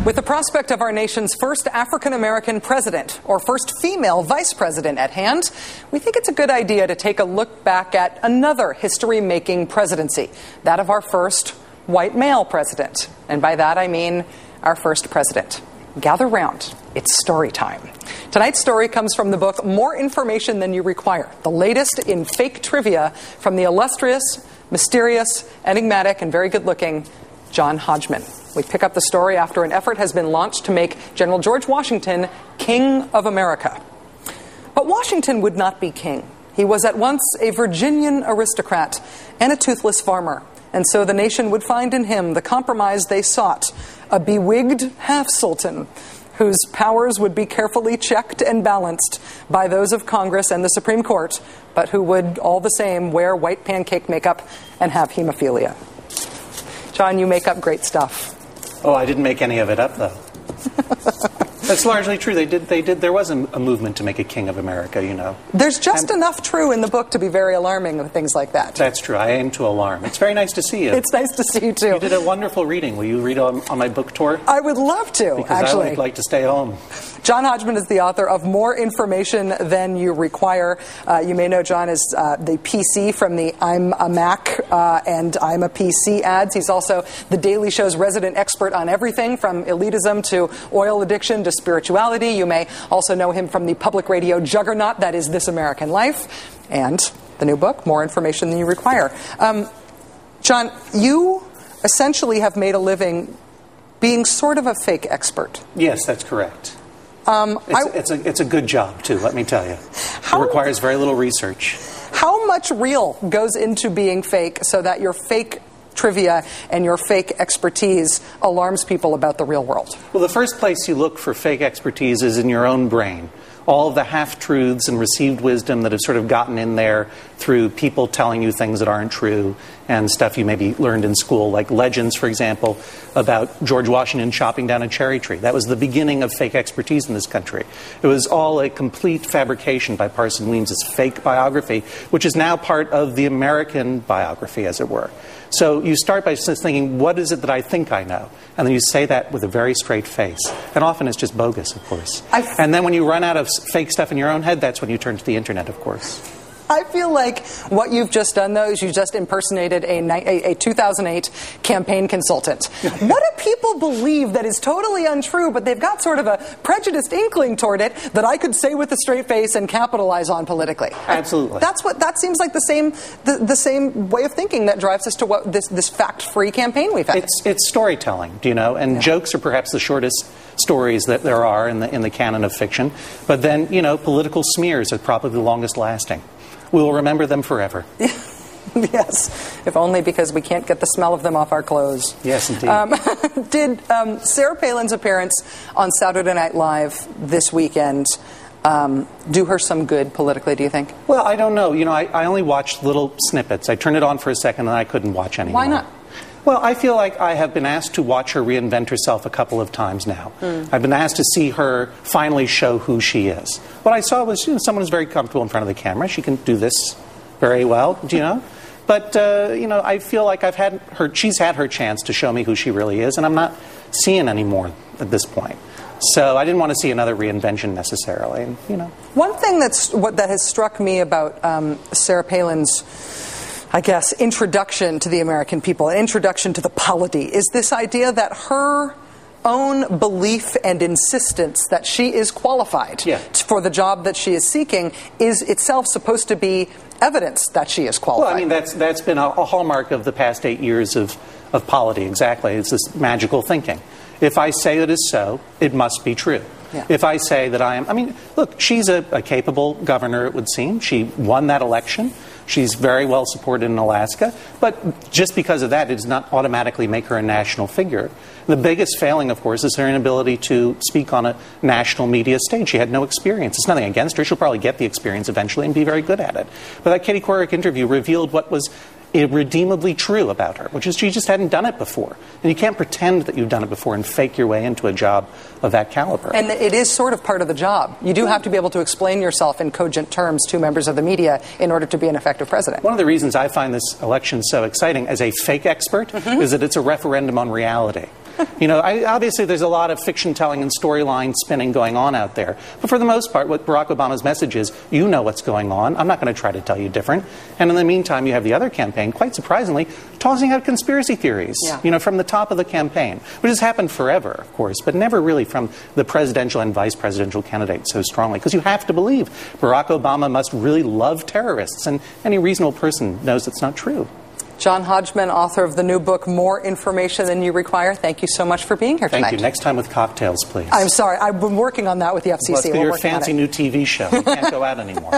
With the prospect of our nation's first African-American president or first female vice president at hand, we think it's a good idea to take a look back at another history-making presidency, that of our first white male president. And by that I mean our first president. Gather round. It's story time. Tonight's story comes from the book More Information Than You Require, the latest in fake trivia from the illustrious, mysterious, enigmatic, and very good-looking John Hodgman. We pick up the story after an effort has been launched to make General George Washington King of America. But Washington would not be king. He was at once a Virginian aristocrat and a toothless farmer. And so the nation would find in him the compromise they sought, a bewigged half-sultan whose powers would be carefully checked and balanced by those of Congress and the Supreme Court, but who would all the same wear white pancake makeup and have hemophilia. John, you make up great stuff. Oh, I didn't make any of it up, though. That's largely true. They did. There was a movement to make a king of America, you know. There's just enough true in the book to be very alarming with things like that. That's true. I aim to alarm. It's very nice to see you. It's nice to see you, too. You did a wonderful reading. Will you read on my book tour? I would love to, because actually. I would like to stay home. John Hodgman is the author of More Information Than You Require. You may know John as the PC from the I'm a Mac and I'm a PC ads. He's also The Daily Show's resident expert on everything from elitism to oil addiction to spirituality. You may also know him from the public radio juggernaut that is This American Life, and the new book, More Information Than You Require. John, you essentially have made a living being sort of a fake expert. Yes, that's correct. It's a good job, too, let me tell you. It requires very little research. How much real goes into being fake so that your fake trivia and your fake expertise alarms people about the real world? Well, the first place you look for fake expertise is in your own brain. All of the half-truths and received wisdom that have sort of gotten in there through people telling you things that aren't true and stuff you maybe learned in school, like legends, for example, about George Washington chopping down a cherry tree. That was the beginning of fake expertise in this country. It was all a complete fabrication by Parson Weems' fake biography, which is now part of the American biography, as it were. So you start by just thinking, what is it that I think I know? And then you say that with a very straight face. And often it's just bogus, of course. And then when you run out of fake stuff in your own head, that's when you turn to the internet, of course. I feel like what you've just done, though, is you just impersonated a 2008 campaign consultant. What do people believe that is totally untrue, but they've got sort of a prejudiced inkling toward it that I could say with a straight face and capitalize on politically? Absolutely. That seems like the same way of thinking that drives us to what this fact-free campaign we've had. It's storytelling, do you know? And jokes are perhaps the shortest stories that there are in the canon of fiction. But then, you know, political smears are probably the longest lasting. We will remember them forever. Yes, if only because we can't get the smell of them off our clothes. Yes, indeed. Did Sarah Palin's appearance on Saturday Night Live this weekend do her some good politically, do you think? Well, I don't know. You know, I only watched little snippets. I turned it on for a second and I couldn't watch anymore. Why not? Well, I feel like I have been asked to watch her reinvent herself a couple of times now. I've been asked to see her finally show who she is. What I saw was, you know, someone who's very comfortable in front of the camera. She can do this very well, do you know? But, you know, I feel like she's had her chance to show me who she really is, and I'm not seeing any more at this point. So I didn't want to see another reinvention necessarily, and, you know. One thing that has struck me about Sarah Palin's, I guess, introduction to the American people, an introduction to the polity, is this idea that her own belief and insistence that she is qualified for the job that she is seeking is itself supposed to be evidence that she is qualified. Well, I mean, that's been a hallmark of the past 8 years of polity, exactly. It's this magical thinking. If I say it is so, it must be true. Yeah. If I say that I mean, look, she's a capable governor, it would seem. She won that election. She's very well supported in Alaska. But just because of that, it does not automatically make her a national figure. The biggest failing, of course, is her inability to speak on a national media stage. She had no experience. It's nothing against her. She'll probably get the experience eventually and be very good at it. But that Katie Couric interview revealed what was irredeemably true about her, which is she just hadn't done it before. And you can't pretend that you've done it before and fake your way into a job of that caliber. And it is sort of part of the job. You do have to be able to explain yourself in cogent terms to members of the media in order to be an effective president. One of the reasons I find this election so exciting as a fake expert is that it's a referendum on reality. Obviously there's a lot of fiction telling and storyline spinning going on out there. But for the most part, what Barack Obama's message is, you know what's going on. I'm not going to try to tell you different. And in the meantime, you have the other campaign, quite surprisingly, tossing out conspiracy theories, from the top of the campaign, which has happened forever, of course, but never really from the presidential and vice presidential candidates so strongly. Because you have to believe Barack Obama must really love terrorists, and any reasonable person knows it's not true. John Hodgman, author of the new book, More Information Than You Require. Thank you so much for being here tonight. Thank you. Next time with cocktails, please. I'm sorry. I've been working on that with the FCC. Well, it's your fancy new TV show. You can't go out anymore.